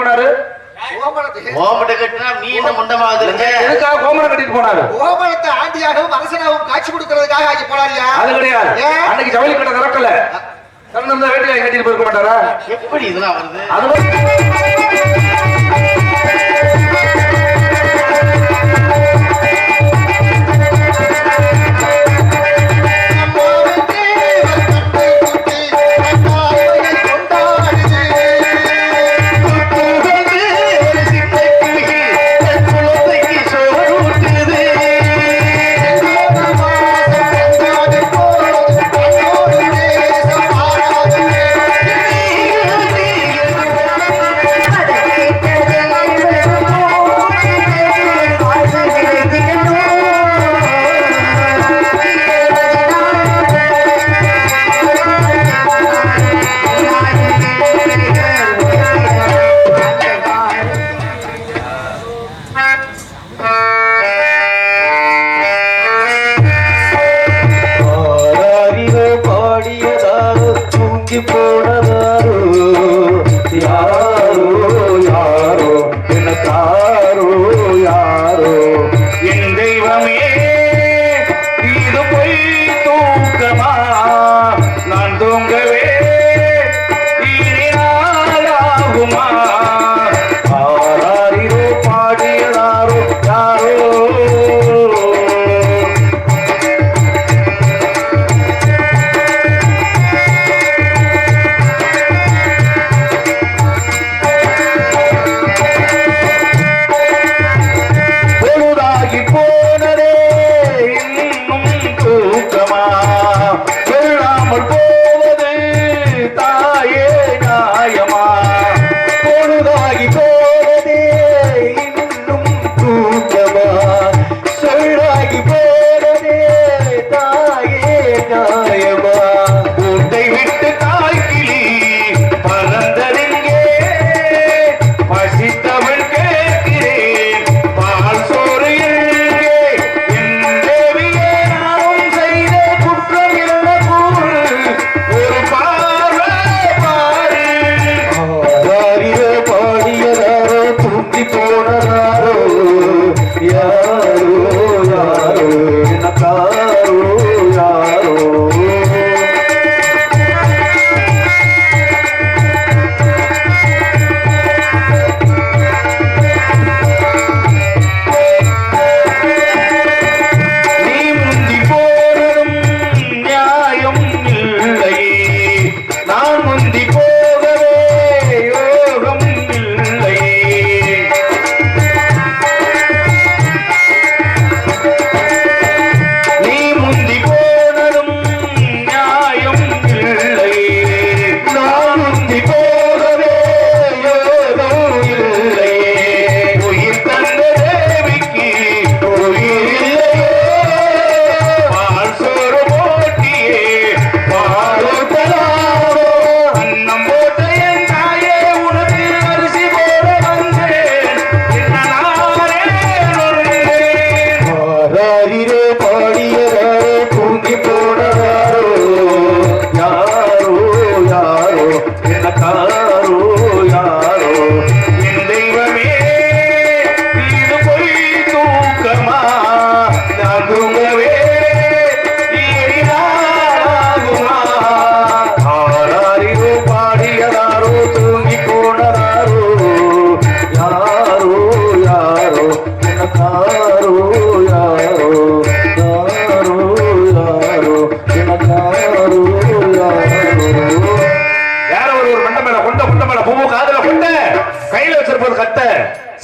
போனாரு? கோமணத்தை கட்டினா நீ என்ன முண்டமா வந்துருங்க? எதுக்காக கோமணம் கட்டிட்டு போனாரு? கோமணத்தை ஆண்டியாகவும் அரசனாகவும் காட்சி கொடுக்கறதுக்காக ஆகி போனாரியா? அது கிடையாது. அன்னைக்கு ஜவுளி கடை திறக்கல. திறந்திருந்தா வேட்டியை கட்டிட்டு போயிருக்க மாட்டாரா? எப்படி இதெல்லாம் வருது? அது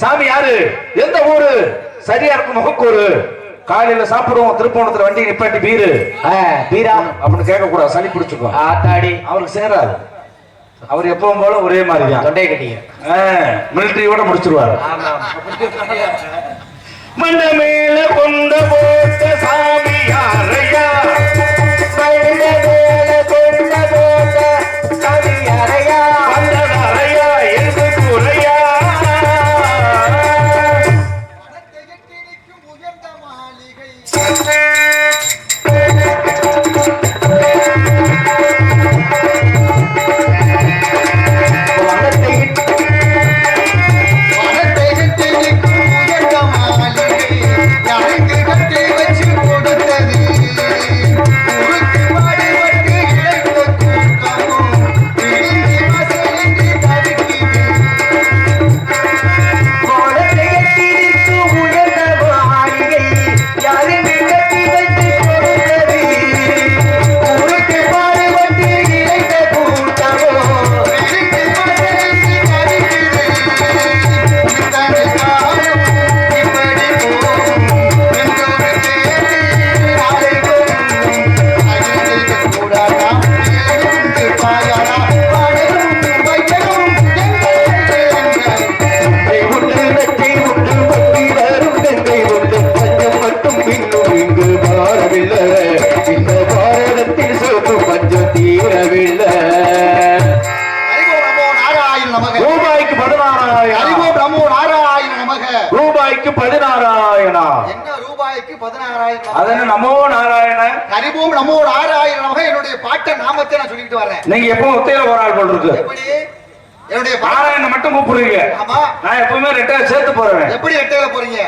சாமி யாரு? எந்த ஊரு? சரியா இருக்கும் முகக்கூறு. காலையில சாப்பிடுவோம் திருப்போணத்துல வண்டி நிப்பாட்டி பீரு பீரா அப்படின்னு கேட்க கூடாது, சளி பிடிச்சுக்கோ. ஆத்தாடி அவருக்கு சேராது. அவர் எப்பவும் போல ஒரே மாதிரி தான் தொண்டையை கட்டிங்க மிலிட்டரியோட முடிச்சிருவாரு. மண்ட மேல கொண்ட போட்ட சாமி யாரையா? அது என்ன நமோ நாராயண ஹரிபோம் நமோ நாராயண நமக என்னுடைய பாட்ட நாமத்தை நான் சொல்லிட்டு வரேன். நீங்க எப்பவும் ஒத்தையில ஒரு ஆள் போல் இருக்கு. எப்படி என்னுடைய நாராயண மட்டும் கூப்பிடுறீங்க. ஆமா நான் எப்பவுமே ரெட்டையில சேர்த்து போறேன். எப்படி ரெட்டையில போறீங்க?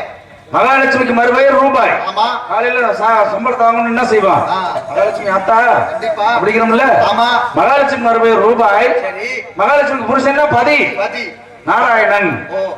மகாலட்சுமிக்கு மறுபெயர் ரூபாய். ஆமா காலையில சம்பளத்தை வாங்கணும் என்ன செய்வான்? மகாலட்சுமி ஆத்தா கண்டிப்பா அப்படிங்கிறோம்ல. ஆமா மகாலட்சுமி மறுபெயர் ரூபாய். சரி மகாலட்சுமிக்கு புருஷன் பதி பதி நாராயணன்.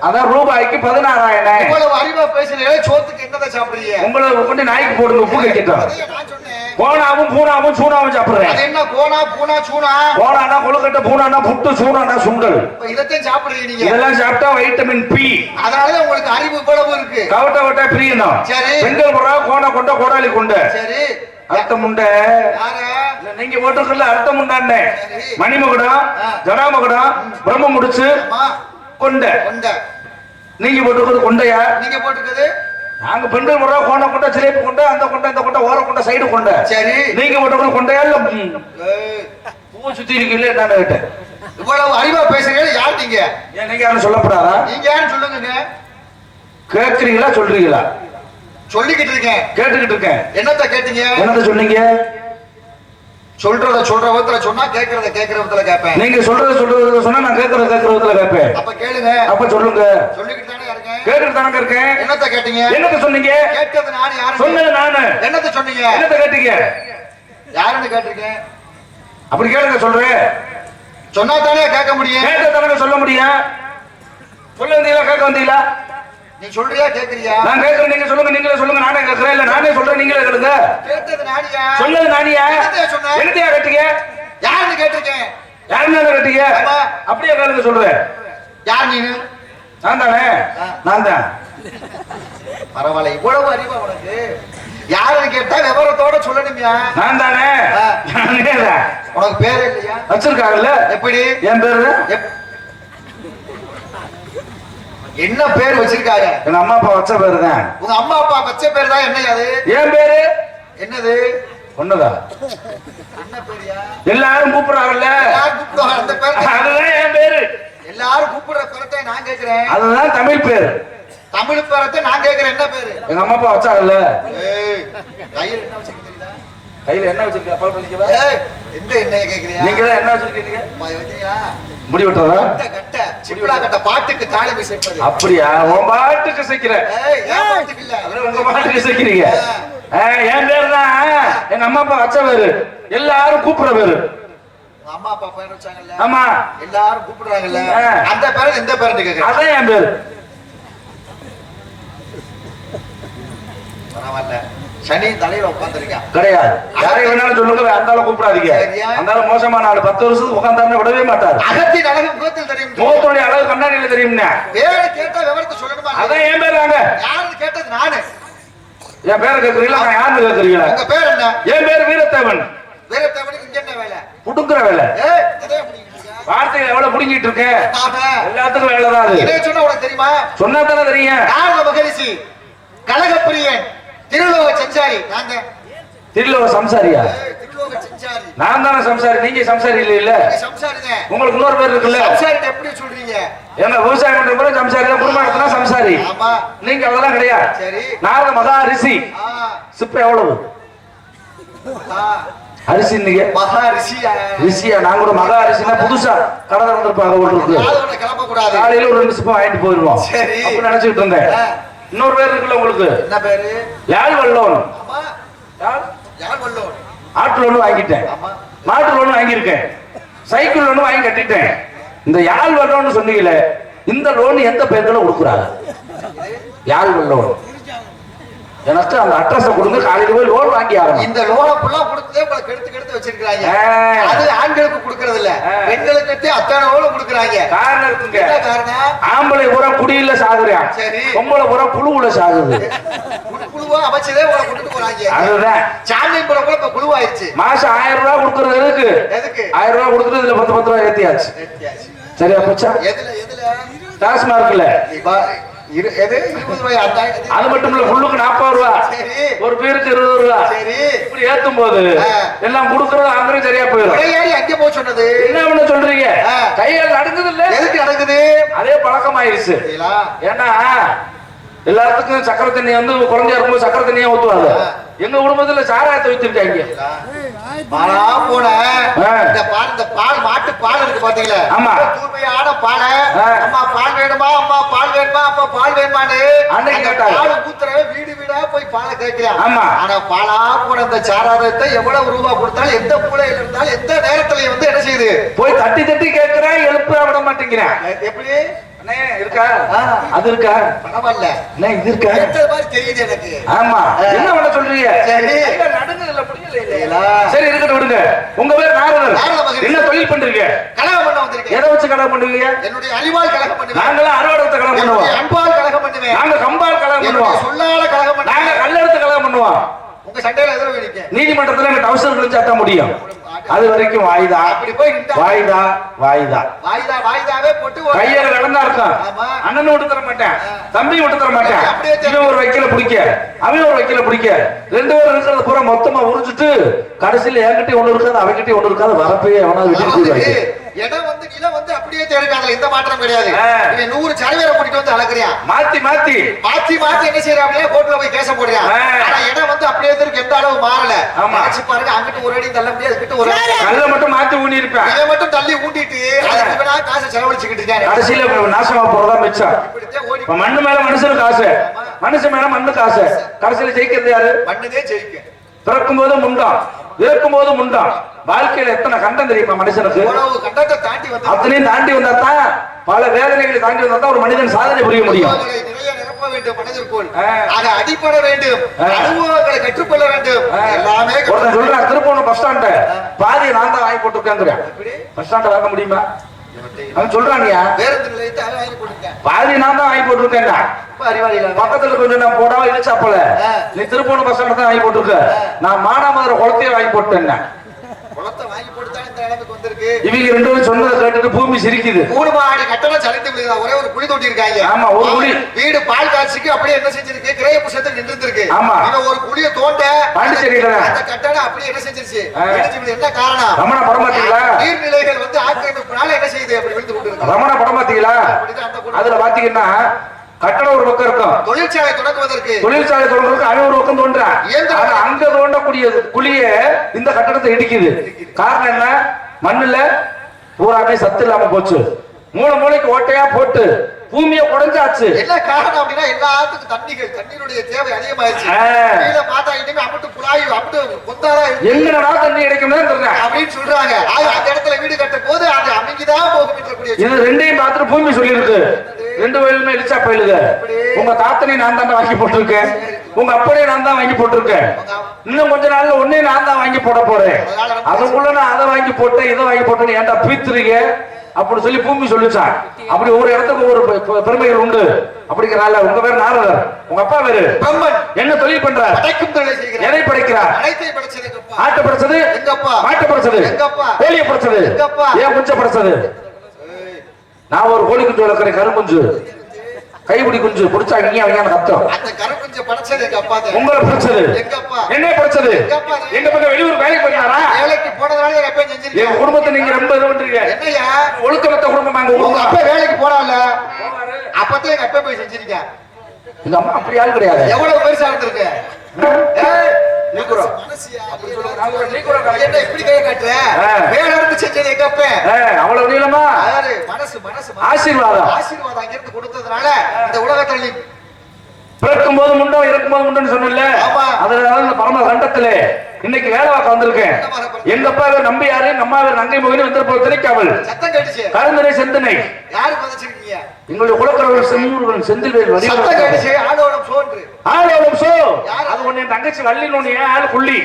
அதான் ரூபாய்க்கு 16,000. இவ்வளவு அறிவா பேசுறீங்க. சோத்துக்கு என்னதை சாப்பிடுறீங்க? உங்களை கொண்டு நாய்க்கு போடுங்க உப்பு கட்டிட்டோம். நான் சொன்னேன் கோணாவும் பூனாவும் சூனாவும் சாப்பிடுறேன். அது என்ன கோணா பூனா சூனா? கோணானா கொழுக்கட்டை, பூனானா புட்டு, சூனானா சுண்டல். இதத்தையும் சாப்பிடுறீங்க நீங்க. இதெல்லாம் சாப்பிட்டா வைட்டமின் பி. அதனாலதான் உங்களுக்கு அறிவு இவ்வளவு இருக்கு. கவட்ட வட்ட பிரியணும். சரி பெண்கள் போறா கோண கொண்ட கோடாலி கொண்ட. சரி அர்த்தம் உண்ட. நீங்க போட்டிருக்கல அர்த்தம் உண்டாண்டே. மணிமகுடம், ஜடாமகுடம், பிரம்ம முடிச்சு கொண்ட. நீங்க போட்டிருக்கிறது கொண்டையா? நீங்க போட்டிருக்கிறது நாங்க பெண்கள் போடுறா கோண கொண்ட, சிலேபி கொண்ட, அந்த கொண்ட, இந்த கொண்ட, ஓர கொண்ட, சைடு கொண்ட. சரி நீங்க போட்டிருக்கிறது கொண்டையா இல்ல பூ சுத்தி இருக்கீங்களே என்னன்னு கேட்டேன். இவ்வளவு அறிவா பேசுறீங்க. யார் நீங்க? ஏன் நீங்க யாரும் சொல்லப்படாதா? நீங்க யாரும் சொல்லுங்க. கேட்கிறீங்களா சொல்றீங்களா? சொல்லிக்கிட்டு இருக்கேன். கேட்டுக்கிட்டு இருக்கேன். என்னத்த கேட்டீங்க? என்னத்த சொன்னீங்க? சொல்றத சொல்ற விதத்துல சொன்னா கேக்குறத கேக்குற விதத்துல கேட்பேன். நீங்க சொல்றத சொன்னா நான் கேக்குறத கேக்குற விதத்துல கேட்பேன். அப்ப கேளுங்க. அப்ப சொல்லுங்க. சொல்லிக்கிட்டு தானே இருக்கேன். கேட்டுட்டு தானே இருக்கேன். என்னத்த கேட்டீங்க? என்னத்த சொன்னீங்க? கேட்டது நான். யாரு சொன்னது நானு. என்னத்த சொன்னீங்க? என்னத்த கேட்டீங்க? யாருன்னு கேட்டிருக்கேன். அப்படி கேளுங்க சொல்றேன். சொன்னா தானே கேட்க முடியும். கேட்ட தானே சொல்ல முடியும். சொல்ல வந்தீங்களா கேட்க வந்தீங்களா? நீ சொல்றியா கேக்குறியா? நான் கேட்கறேன் நீங்க சொல்லுங்க. நீங்களே சொல்லுங்க. நானே கேட்கறேன். இல்ல நானே சொல்றேன் நீங்களே கேளுங்க. கேட்டது நானியா? சொன்னது நானியா? என்னத்தையா சொன்ன? என்னத்தையா கேட்டீங்க? யாருன்னு கேட்டிருக்கேன். யாருன்னு கேட்டீங்க? அப்படியே கேளுங்க சொல்றேன். யார் நீனு? நான் தானே. நான் தான். பரவாயில்ல இவ்வளவு அறிவா உனக்கு. யாருன்னு கேட்டா விவரத்தோட சொல்லணுமியா? நான் தானே. நானே தான். உனக்கு பேர் இல்லையா? வச்சிருக்காங்கல்ல. எப்படி? என் பேரு என்ன பேர் வச்சிருக்காங்க? எங்க அம்மா அப்பா வச்ச பேரு தான். உங்க அம்மா அப்பா வச்ச பேர் தான். என்ன அது? என் பேரு என்னது? ஒண்ணுதா? என்ன பேரியா? எல்லாரும் கூப்பிடுறாங்கல்ல. எல்லாரும் கூப்பிடுவாங்க அந்த பேர். அதுதான் என் பேரு. எல்லாரும் கூப்பிடுற பேரத்தை நான் கேக்குறேன். அதுதான் தமிழ் பேரு. தமிழ் பேரத்தை நான் கேக்குறேன். என்ன பேரு? எங்க அம்மா அப்பா வச்சாங்கல்ல. ஏய் கையில என்ன வச்சிருக்கீங்க? கையில என்ன வச்சிருக்கீங்க? அப்பா வச்சிருக்கீங்க. ஏய் எந்த எண்ணெயை கேக்குறியா? நீங்க தான் என்ன வச்சிருக்கீங்க? வச்சியா? முடி வெட்டறதா? கட்ட சிப்ளா கட்ட பாட்டுக்கு தாளம் இசைப்பது. அப்படியா? உன் பாட்டுக்கு இசைக்கிற. ஏய் ஏன் பாட்டுக்கு இல்ல? உங்க பாட்டுக்கு இசைக்கிறீங்க. என் பேரு தான் எங்க அம்மா அப்பா வச்ச பேரு. எல்லாரும் கூப்பிடுற பேரு. அம்மா அப்பா பேர் வச்சாங்கல்ல. ஆமா எல்லாரும் கூப்பிடுறாங்கல்ல. அந்த பேர் எந்த பேருன்னு கேக்குறேன். அதான் என் பேரு. பரவாயில்ல. சனி தலையில உட்கார்ந்திருக்கான். கிடையாது. யாரை வேணாலும் சொல்லுங்க. அந்தால கூப்பிடாதீங்க. அந்தால மோசமான ஆளு. 10 வருஷத்துக்கு உட்கார்ந்தாருன்னு விடவே மாட்டாரு. அகத்தின் அழகு முகத்தில் தெரியும். முகத்துடைய அழகு கண்ணாடியில தெரியும்னா. பேரை கேட்டா விவரத்தை சொல்லணுமா? அதான் என் பேரு தாங்க. யாருன்னு கேட்டது நானு. என் பேரை கேட்கறீங்களா? நான் யாருன்னு கேட்கறீங்களா? உங்க பேர் என்ன? என் பேரு வீரத்தேவன். வீரத்தேவனுக்கு இங்க என்ன வேலை? புடுங்குற வேலை. ஏய் இதே முடிங்க. வார்த்தையில எவ்வளவு புடுங்கிட்டு இருக்கேன். ஆமா எல்லாத்துக்கும் வேலை தான் அது. இதை சொன்னா உனக்கு தெரியுமா? சொன்னா தானே தெரியும். நாரத மகரிஷி கலகப்பிரியன் திருலோக சஞ்சாரி. நாங்க திருலோக சம்சாரியா? திருலோக சஞ்சாரி. நான் தானே சம்சாரி. நீங்க சம்சாரி இல்ல இல்ல. சம்சாரிங்க. உங்களுக்கு இன்னொரு பேர் இருக்குல்ல. சம்சாரிட்ட எப்படி சொல்றீங்க? ஏன்னா விவசாயம் பண்ற பிறகு சம்சாரி தான். குடும்பம் நடத்தினா சம்சாரி. ஆமா நீங்க அதெல்லாம் கிடையாது. சரி நாரத மகா ரிஷி. சிப்ப எவ்வளவு அரிசி? நீங்க மகா ரிஷி. ரிஷியா? நான் கூட மகா அரிசினா புதுசா கடை திறந்திருப்பாங்க உங்களுக்கு. யாரோட கிளம்ப கூடாது. காலையில ஒரு 2 சிப்பம் வாங்கிட்டு போயிருவோம். சரி அப்படி நினைச்சிட்டு இருந்தேன். இன்னொரு பேர் இருக்குல்ல உங்களுக்கு. என்ன பேரு? யாழ் வல்லோன். ஆமா யார் வல்லோன். ஆட்டு லோன் வாங்கிட்டேன். ஆமா மாட்டு லோன் வாங்கியிருக்கேன். சைக்கிள் லோன் வாங்கி கட்டிட்டேன். இந்த யாழ் வல்லோன்னு சொன்னீங்களே, இந்த லோன் எந்த பேர்ல கொடுக்குறாங்க? யாழ் வல்லோன் எனக்கு அந்த அட்ரஸ் கொடுங்க. காலையில போய் லோன் வாங்கி ஆகணும். இந்த லோனை ஃபுல்லா கொடுத்தே உங்களுக்கு எடுத்து வச்சிருக்காங்க. அது ஆண்களுக்கு கொடுக்கறது இல்ல, பெண்களுக்கு அத்தனை லோன் கொடுக்கறாங்க. காரணம் இருக்குங்க. என்ன காரணம்? ஆம்பளை பூரா குடியில சாகுறான். சரி பொம்பளை பூரா புழுவுல சாகுது. குழுவா அமைச்சதே உங்களை கூட்டிட்டு போறாங்க. அதுதான் சாமி கூட இப்ப குழுவாயிருச்சு. மாசம் 1000 ரூபாய் கொடுக்கறது எதுக்கு? எதுக்கு? 1000 ரூபாய் கொடுத்துட்டு இதுல 10 ரூபாய் ஏத்தியாச்சு. சரியா போச்சா? எதுல டாஸ்மார்க்ல எது 20 ரூபாய். அது மட்டும் இல்ல, புல்லுக்கு 40 ரூபாய், ஒரு பேருக்கு 20 ரூபாய். சரி இப்படி ஏத்தும் போது எல்லாம் கொடுக்கறது ஆந்திரம் சரியா போயிடும். அங்கே போய் சொன்னது என்ன பண்ண சொல்றீங்க? கைகள் நடக்குது இல்ல? எதுக்கு நடக்குது? அதே பழக்கமாயிருச்சு. ஏன்னா எல்லாத்துக்கும் சக்கரை தண்ணி வந்து குழந்தையா இருக்கும்போது சக்கரை தண்ணியா ஊத்துவாங்க. எங்க குடும்பத்துல சாராயத்தை ஊத்திருக்காங்க. பாலா போன இந்த பால் மாட்டு பால் இருக்கு பாத்தீங்களா? ஆமா. தூய்மையான பாலை அம்மா பால் வேணுமா, அம்மா பால் வேணுமா, அப்பா பால் வேணுமான்னு அன்னைக்கு கேட்டாங்க. பால் ஊத்துறவே வீடு வீடா போய் பாலை கேட்கிறான். ஆமா. ஆனா பாலா போன இந்த சாராயத்தை எவ்வளவு ரூபா கொடுத்தாலும் எந்த மூலையில இருந்தாலும் எந்த நேரத்துல வந்து என்ன செய்யுது போய் தட்டி தட்டி கேட்கிறேன், எழுப்ப விட மாட்டேங்கிறேன். எப்படி இருக்கா அது இருக்கா பரவாயில்ல இது இருக்கா மாதிரி தெரியுது எனக்கு. ஆமா என்ன பண்ண சொல்றீங்க? சரி இருக்கட்டும் விடுங்க. உங்க பேர் நாரதர். என்ன தொழில் பண்றீங்க? கலகம் பண்ண வந்திருக்கேன். எதை வச்சு கலகம் பண்ணுவீங்க? என்னுடைய அறிவால் கலகம் பண்ணுவேன். நாங்களாம் அறுவாடத்தை கலகம் பண்ணுவோம். அன்பால் கலகம் பண்ணுவேன். நாங்க கம்பால் கலகம் பண்ணுவோம். சொல்லால கலகம் பண்ணுவோம். நாங்க கல்லெடுத்து கலகம் பண்ணுவோம். உங்க சண்டையில எதிர வேடிக்கை நீதிமன்றத்துல எங்க அவசரம் கழிச்சாத்தான் முடியும். அது வரைக்கும் வாய்தா அப்படி போய் வாய்தா வாய்தா வாய்தா வாய்தாவே போட்டு கையில நடந்தா இருக்கும். அண்ணன் விட்டு தர மாட்டேன், தம்பி விட்டு தர மாட்டேன். இவன் ஒரு வைக்கல பிடிக்க, அவன் ஒரு வைக்கல பிடிக்க, ரெண்டு பேரும் இருக்கிறத பூரா மொத்தமா உறிஞ்சிட்டு கடைசியில என்கிட்ட ஒண்ணு இருக்காது, அவகிட்ட ஒண்ணு இருக்காது. வரப்பே எவனாவது விட்டு இடம் வந்து நிலம் வந்து அப்படியே தேர்க்காதுல எந்த மாற்றம் கிடையாது. இவன் 100 சரவேரை கூட்டிட்டு வந்து அளக்குறியான். மாத்தி மாத்தி மாத்தி மாத்தி என்ன செய்யறான்? அப்படியே கோர்ட்ல போய் கேச போடுறான். ஆனா இடம் வந்து அப்படியே இருக்கு, எந்த அளவு மாறல. நினைச்சு பாருங்க, அங்கிட்டு ஒரு அடி தள்ள முடியாது, கிட்ட ஒரு கல்ல மட்டும் மாத்தி ஊனி இருப்பேன். இதை மட்டும் தள்ளி ஊண்டிட்டு அதுக்கு இவனா காசை செலவழிச்சுக்கிட்டு இருக்காரு. கடைசியில நாசமா போறதா மிச்சம். இப்ப மண்ணு மேல மனுஷனுக்கு காசு, மனுஷன் மேல மண்ணு காசு. கடைசியில ஜெயிக்கிறது யாரு? மண்ணுதே ஜெயிக்க. பிறக்கும் போது முண்டாம், இறக்கும் போது முண்டாம். வாழ்க்கையில எத்தனை கண்டம் தெரியுமா மனுஷனுக்கு? கண்டத்தை தாண்டி வந்து அத்தனையும் தாண்டி வந்தா தான், பல வேதனைகளை தாண்டி வந்தா தான் ஒரு மனிதன் சாதனை புரிய முடியும். நிறைய நிரப்ப வேண்டும் மனதிற்குள், ஆக அடிப்பட வேண்டும், அனுபவங்களை கற்றுக்கொள்ள வேண்டும். எல்லாமே ஒருத்தன் சொல்றான், திருப்பூர் பஸ் ஸ்டாண்ட பாதியை நான் தான் வாங்கி போட்டுருக்கேன். பஸ் ஸ்டாண்ட வாங்க முடியுமா? அவன் சொல்றானியா, பேருந்து நிலையத்தை அவன் வாங்கி போட்டுருக்கேன், பாதி நான் தான் வாங்கி போட்டுருக்கேன். பக்கத்துல கொஞ்சம் நான் போடாம இழுச்சாப்பல, நீ திருப்பூர் பஸ் ஸ்டாண்ட தான் வாங்கி போட்டுருக்க, நான் மானாமதுரை குளத்தையே வாங்கி போட்டேன். குளத்தை வாங்கி போட்டுதான் இந்த நிலைமைக்கு வந்திருக்கு. இவங்க ரெண்டு பேரும் சொன்னதை கேட்டுட்டு பூமி சிரிக்குது. 3 மாடி கட்டணம் சரிந்து விழுதா, ஒரே ஒரு குழி தோண்டி இருக்காங்க. ஆமா, ஒரு குழி. வீடு பால் காட்சிக்கு அப்படியே என்ன செஞ்சிருக்கு, கிரைய புஷத்துல நின்று இருக்கு. ஆமா, இவன் ஒரு குழிய தோண்ட பாண்டிச்சேரியில அந்த கட்டணம் அப்படியே என்ன செஞ்சிருச்சு, என்ன காரணம்? ரமணா படம் பாத்தீங்களா? நீர்நிலைகள் வந்து ஆக்கிரமிப்புனால என்ன செய்யுது, அப்படி விழுந்து கொண்டு இருக்கு. ரமணா படம் பாத்தீங்களா? அதுல பாத்தீங்கன்னா கட்டணம் ஒரு பக்கம் இருக்கும், தொழிற்சாலை தொடங்குவதற்கு அவன் ஒரு பக்கம் தோன்றான். அங்க தோண்டக்கூடிய குழிய இந்த கட்டடத்தை இடிக்குது. காரணம் என்ன? மண்ணுல பூராமே சத்து இல்லாம போச்சு. மூளைக்கு ஓட்டையா போட்டு பூமியை குறைஞ்சாச்சு. என்ன காரணம் அப்படின்னா, எல்லாத்துக்கும் தண்ணீருடைய தேவை அதிகமாயிருச்சு. கீழ பார்த்தா இனிமே அம்பட்டு குழாய் அம்பட்டு கொந்தாரா எங்கடா தண்ணி கிடைக்கும் அப்படின்னு சொல்றாங்க. அந்த இடத்துல வீடு கட்டும் போது அது அமைங்கிதான் போகும் என்றக்கூடிய இது ரெண்டையும் பார்த்துட்டு பூமி சொல்லிருக்கு, ரெண்டு வயலுமே இழிச்சா போயிடுங்க. உங்க தாத்தனை நான் தான் வாங்கி போட்டிருக்கேன், உங்க அப்படியே நான் தான் வாங்கி போட்டிருக்கேன், இன்னும் கொஞ்ச நாள்ல ஒன்னே நான் தான் வாங்கி போட போறேன். அதுக்குள்ள நான் அதை வாங்கி போட்டேன், இதை வாங்கி போட்டேன்னு ஏன்டா பீத்துறீங்க அப்படி சொல்லி பூமி சொல்லிச்சான். அப்படி ஒரு இடத்துக்கு ஒரு பெருமைகள் உண்டு. அப்படிங்கிறனால உங்க பேர் நாரதர், உங்க அப்பா பேரு பிரம்மன். என்ன தொழில் பண்றார்? எதை படைக்கிறார்? ஆட்டை படைச்சது எங்க அப்பா, மாட்டை படைச்சது எங்க அப்பா, கோழியை படைச்சது எங்க அப்பா, ஏன் குஞ்சை படைச்சது? நான் ஒரு கோழி குஞ்சு வளர்க்கிறேன், கருங்குஞ்சு, கைபிடி குஞ்சு பிடிச்சா அவங்க கத்தம். அந்த கருங்குஞ்சு படைச்சது எங்க அப்பா. உங்களை படைச்சது எங்க அப்பா. என்ன படைச்சது? எங்க பக்கம் வெளியூர் வேலைக்கு போனாரா? வேலைக்கு போனதால எங்க அப்பா செஞ்சிருக்கீங்க. எங்க குடும்பத்தை நீங்க ரொம்ப இது பண்றீங்க. என்னையா ஒழுக்கமற்ற குடும்பம் உங்க அப்பா வேலைக்கு போறால, அப்பதான் எங்க அப்பா போய் செஞ்சிருக்கீங்க. எங்க அம்மா அப்படி ஆள் கிடையாது. எவ்வளவு பெருசா இருந்திருக்கு. பிறக்கும் போது முண்டம் இருக்கும் போது முண்டம் சொன்ன பரம கண்டத்துல இன்னைக்கு வேலை பார்க்க வந்திருக்கேன். எங்க அப்பா நம்பி யாரு, நம்ம நங்கை மோகினி வந்து திரைக்காவல் கருந்தனை செந்தனை எங்களுடைய குலக்கரவர்கள் செந்தூர்கள் செந்தில்வேல் ஆலோலம் சோ அது ஒண்ணு தங்கச்சி வள்ளின்னு ஆளு புள்ளி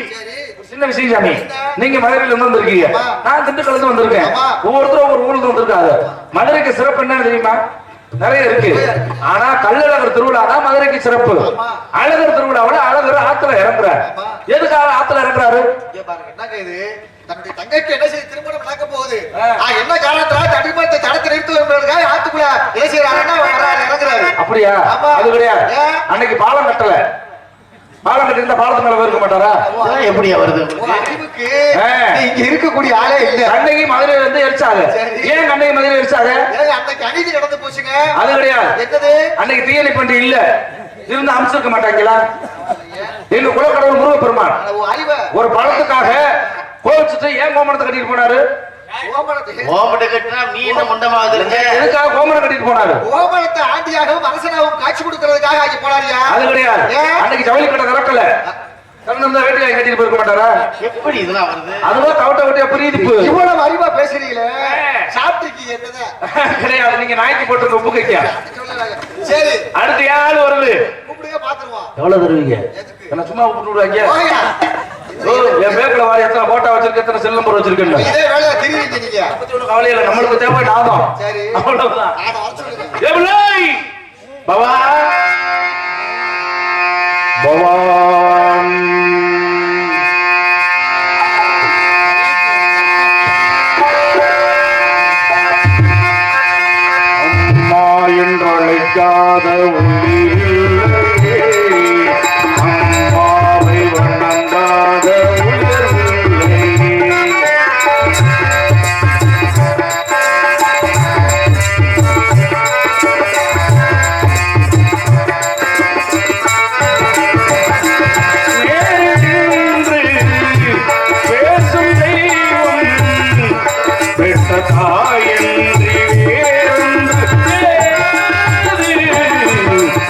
சின்ன விஷயம் சாமி. நீங்க மதுரையில இருந்து வந்திருக்கீங்க, நான் திண்டுக்கல்ல இருந்து வந்திருக்கேன். ஒவ்வொருத்தரும் ஒவ்வொரு ஊர்ல இருந்து வந்திருக்காரு. மதுரைக்கு சிறப்பு என்னன்னு தெரியுமா? நிறைய இருக்கு. ஆனா கள்ளழகர் திருவிழா தான் மதுரைக்கு சிறப்பு. அழகர் திருவிழாவோட அழகர் ஆத்துல இறங்குறாரு. எதுக்காக ஆத்துல இறங்குறாரு? தன்னுடைய தங்கைக்கு என்ன செய்ய திருமணம் நடக்க போகுது, என்ன காரணத்தினால தடுமாற்றத்தை தடுத்து நிறுத்துவதற்காக ஆத்துக்குள்ள என்ன செய்யறாரு, இறங்குறாரு. அப்படியா? அது கிடையாது. அன்னைக்கு பாலம் கட்டல, பாலம் கட்டி இருந்தா பாலத்து மேல இருக்க மாட்டாரா? எப்படியா வருது? இங்க இருக்கக்கூடிய ஆளே இல்ல. அன்னைக்கு மதுரையில இருந்து எரிச்சாங்க. ஏன் அன்னைக்கு மதுரையில எரிச்சாங்க? அன்னைக்கு அநீதி நடந்து போச்சுங்க. அது கிடையாது. என்னது? அன்னைக்கு தீயணை பண்டி இல்ல, இருந்து அமைச்சிருக்க மாட்டாங்களா? எங்க குலக்கடவுள் முருகப்பெருமான் ஒரு பழத்துக்காக கோவிச்சுட்டு ஏன் கோமணத்தை கட்டிட்டு போனாரு? ஓமட்ட கட்டினா நீ என்ன முண்டமாவது எதுக்காக கோமணம் கட்டிட்டு போனாரு? கோமணத்தை ஆண்டியாகவும் அரசனாகவும் காட்சி கொடுக்கறதுக்காக ஆகி போனாரியா? அது கிடையாது. அன்னைக்கு ஜவுளி கடை திறக்கல, திறந்திருந்தா வேட்டையை கட்டிட்டு போயிருக்க மாட்டாரா? எப்படி இதெல்லாம் வருது? அதுதான் கவட்ட கட்டியா புரியுது. இவ்வளவு அறிவா பேசுறீங்களே, சாப்பிட்டுருக்கீங்க என்னதான்? கிடையாது, நீங்க நாய்க்கு போட்டு உப்பு கைக்கா. சரி, அடுத்து யாரு வருது? கூப்பிடுங்க பாத்துருவோம். எவ்வளவு தருவீங்க? என்ன சும்மா கூப்பிட்டு விடுவாங்க? என் பேக்கில் வாரி எத்தனை போட்டா வச்சிருக்க, எத்தனை செல் நம்பர் வச்சிருக்கேன். இதே வேலையை திருவீங்க நீங்க. கவலை இல்லை, நம்மளுக்கு தேவை நாதம். சரி, அவ்வளவுதான். பவான் அம்மா என்று அழைக்காத உயிரில்லையே, அம்மாவை வணங்காத உயிரில்லையே.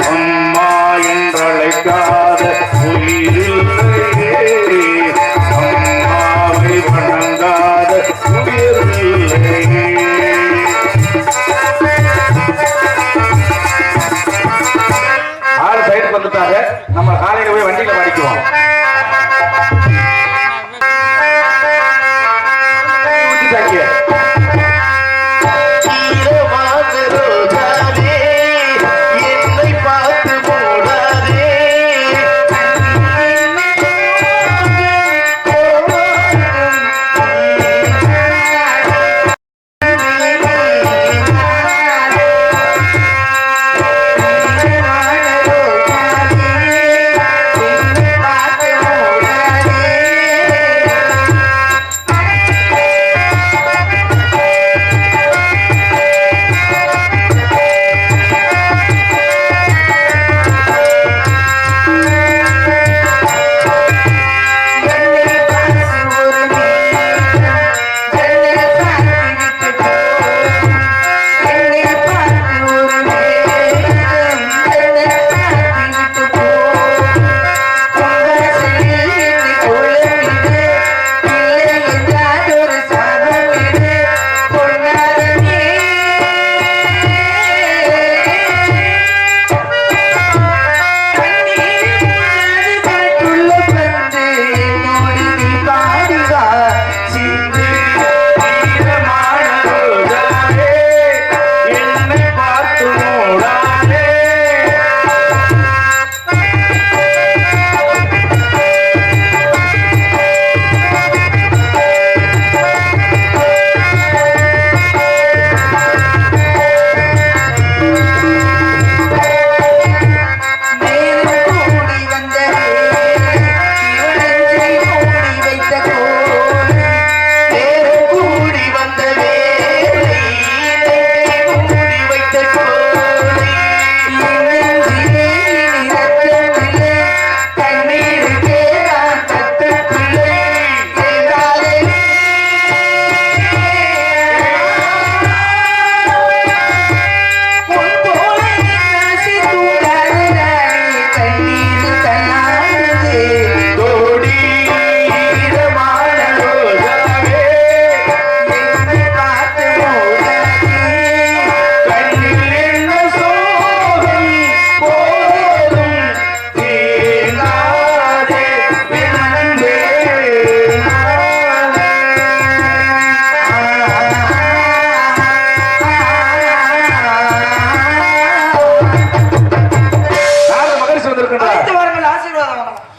அம்மா என்றழைக்காத உயிரில்லையே, அம்மாவை வணங்காத உயிரில்லையே. ஆள் சைடு வந்துட்டாங்க, நம்ம காலையில போய் வண்டியில படிக்குவோம்.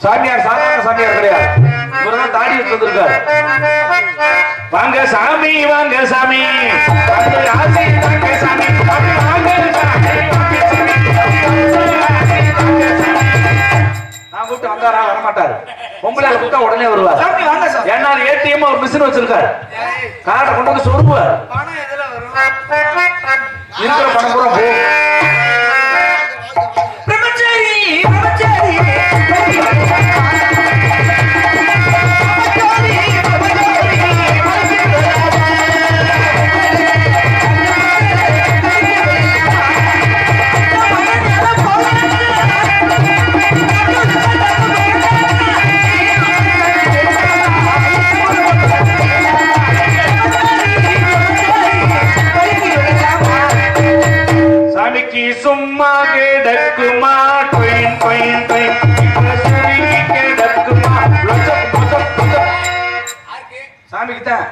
சாமியார் சாதாரண சாமியார் கிடையாது, இவர்தான் தாடி வச்சு வந்திருக்காரு. வாங்க சாமி வாங்க சாமி, ஆசை வாங்க சாமி, நான் கூப்பிட்டு வந்தாரா வரமாட்டாரு, பொம்பளை கூப்பிட்டா உடனே வருவார். ஏன்னா ஏடிஎம் ஒரு மிஷின் வச்சிருக்காரு, கார்டை கொண்டு வந்து சொருப்புவார், இருக்கிற பணம் பூரா போ. சும்மா கிடக்குமா கொயின் கொயின் கொயின் சுருங்கி கிடக்குமா சாமிக்கு தான்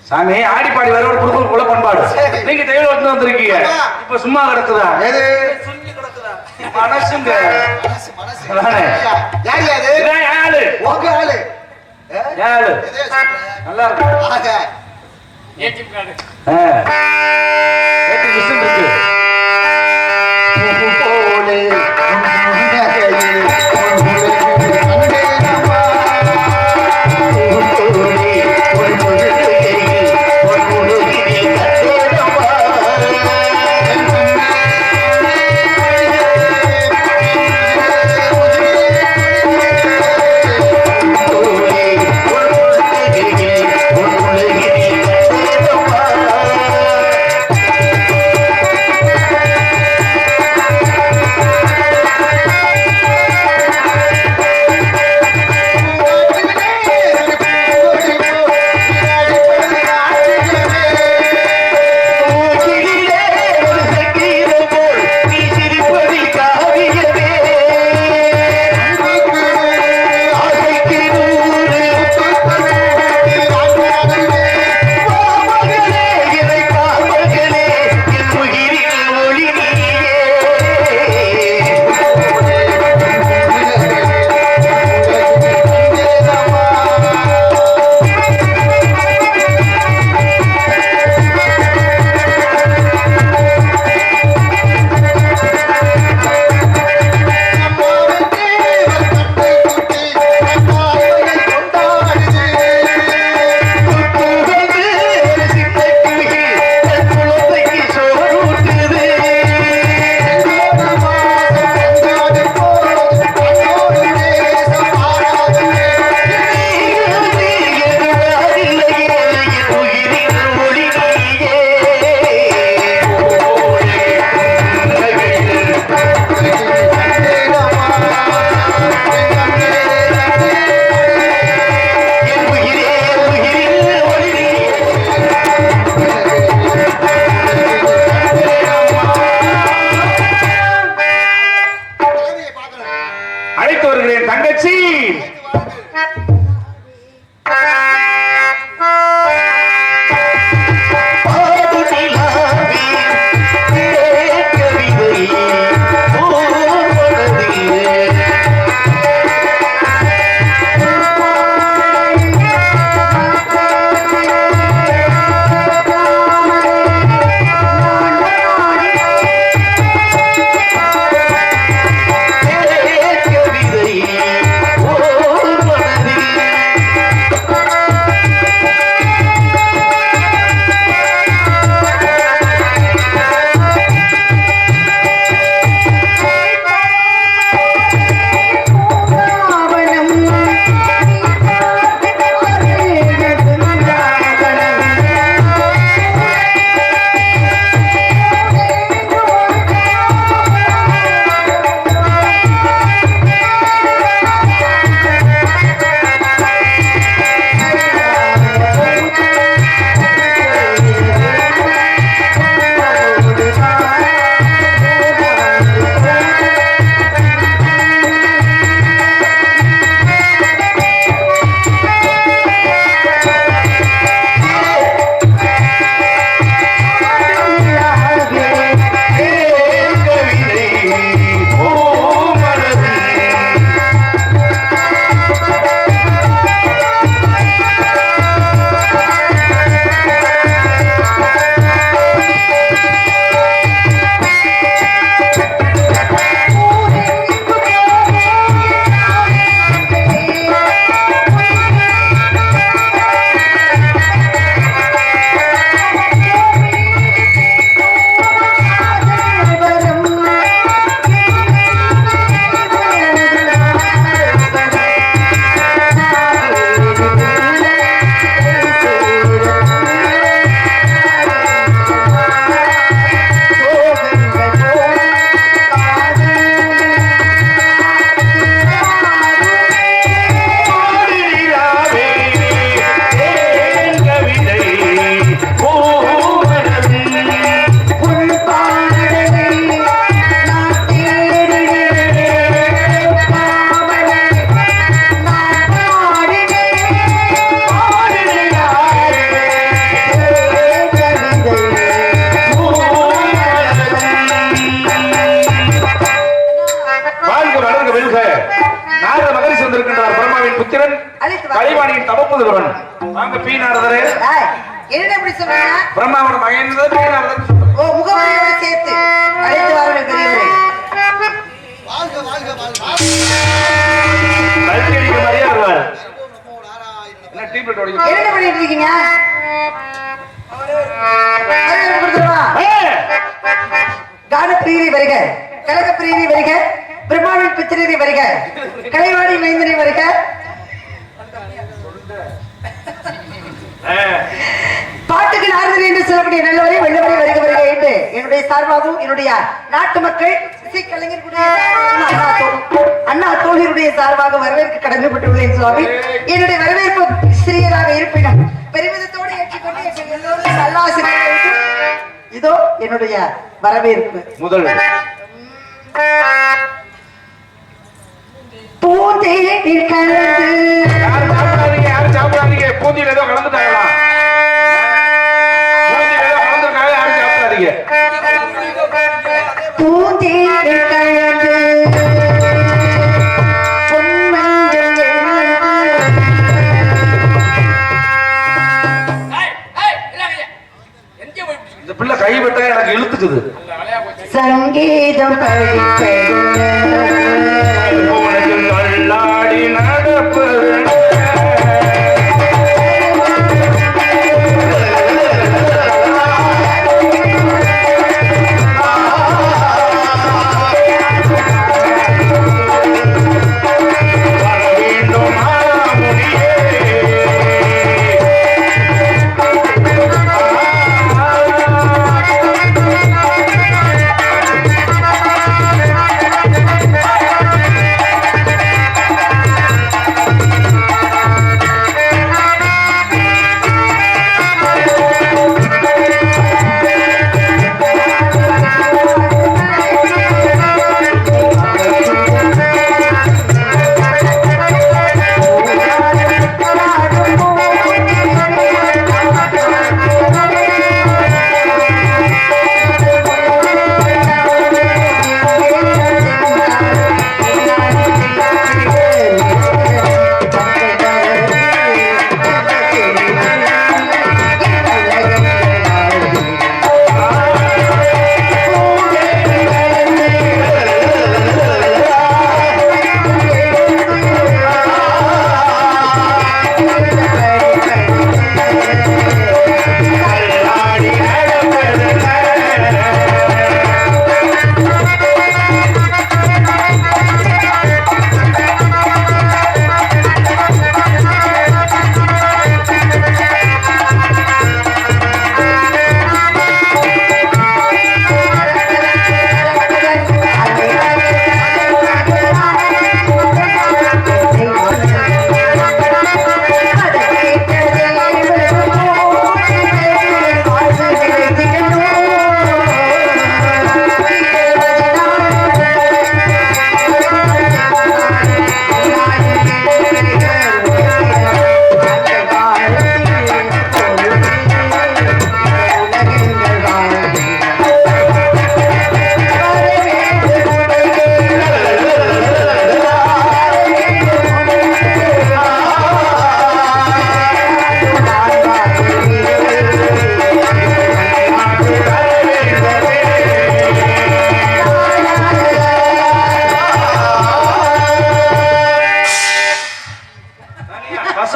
சாமி ஆடி பாடி வர ஒரு குடும்ப குல பண்பாடு நீங்க தெய்வம் வந்து வந்திருக்கீங்க இப்ப சும்மா கிடக்குதா எது மனசுங்க ஆளு உங்க ஆளு ஏழு நல்லா இருக்கும் மிஷின் இருக்கு ஒருவன். வாங்க பி நாரதரே. என்ன இப்படி சொல்றீங்க? பிரம்மாவோட மகன் பி நாரதர் சொல்றேன். ஓ முகவரியோட சேர்த்து அழைத்து வாருங்கள் பெரியவரே. வாழ்க வாழ்க வாழ்க. கல்வி அடிக்க மாதிரியே வருவார். என்ன டீம் ஓடிங்க? என்ன பண்ணிட்டு இருக்கீங்க? கான பிரியரி வருக, கலக பிரியரி வருக, பிரம்மாவின் பித்திரரி வருக, கலைவாணி மைந்தனை வருக. பாட்டுக்கு நாரதர் என்று சொல்லக்கூடிய நல்லவரை வல்லவரை வருக வருக என்று என்னுடைய சார்பாகவும் என்னுடைய நாட்டு மக்கள் இசை கலைஞர்களுடைய அண்ணா தோழியுடைய சார்பாக வரவேற்க கடமைப்பட்டுள்ளேன் சுவாமி. என்னுடைய வரவேற்பு சிறியதாக இருப்பினும் பெருமிதத்தோடு ஏற்றுக்கொண்டு எங்கள் எல்லோரும் நல்லாசிரியர். இதோ என்னுடைய வரவேற்பு. முதல் பூந்தேனில் கலந்து யாரும் சாப்பிடாதீங்க. பூந்தியில் ஏதோ கலந்துட்டாங்களா? பூந்தியில் ஏதோ கலந்துருக்காங்க. யாரும் சாப்பிடாதீங்க. பூந்தேனில் கலந்து பொன்மஞ்சள் இந்த பிள்ளை கை விட்டா எனக்கு இழுத்துக்குது. சங்கீதம் நல்லாடி நடப்பு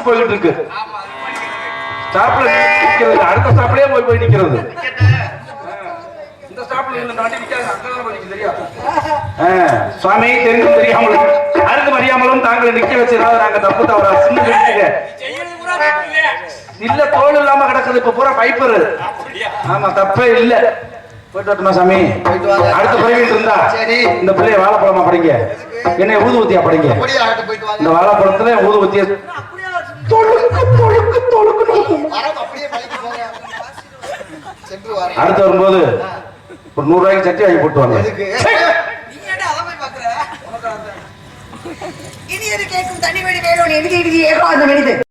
போயிட்டு இருக்கு. ஸ்டாப்ல நிக்கிறது, அடுத்த ஸ்டாப்லயே போய் நிக்கிறது. இந்த ஸ்டாப்ல இந்த நாட்டி நிக்காது, அங்கதான் போய் நிக்க தெரியாது. சுவாமி தெரிந்தும் தெரியாமலும் அருந்தும் அறியாமலும் தாங்களை நிக்க வச்சதால நாங்க தப்பு தவறா சின்ன நிறுத்துங்க. இல்ல தோல் இல்லாம கிடக்குது இப்ப பூரா பைப்பர். ஆமா தப்பே இல்ல. போயிட்டு வரட்டுமா சாமி? அடுத்த பிறவிட்டு இருந்தா இந்த பிள்ளைய வாழைப்பழமா படிங்க, என்ன ஊதுவத்தியா படிங்க. இந்த வாழைப்பழத்துல ஊதுவத்திய அடுத்து வரும்போது ஒரு 100 ரூபாய்க்கு சட்டி வாங்கி போட்டுவாங்க. இனி எது கேட்கும் தனி வழி வேணும், எதுக்கு ஏகோ அந்த மனிதன்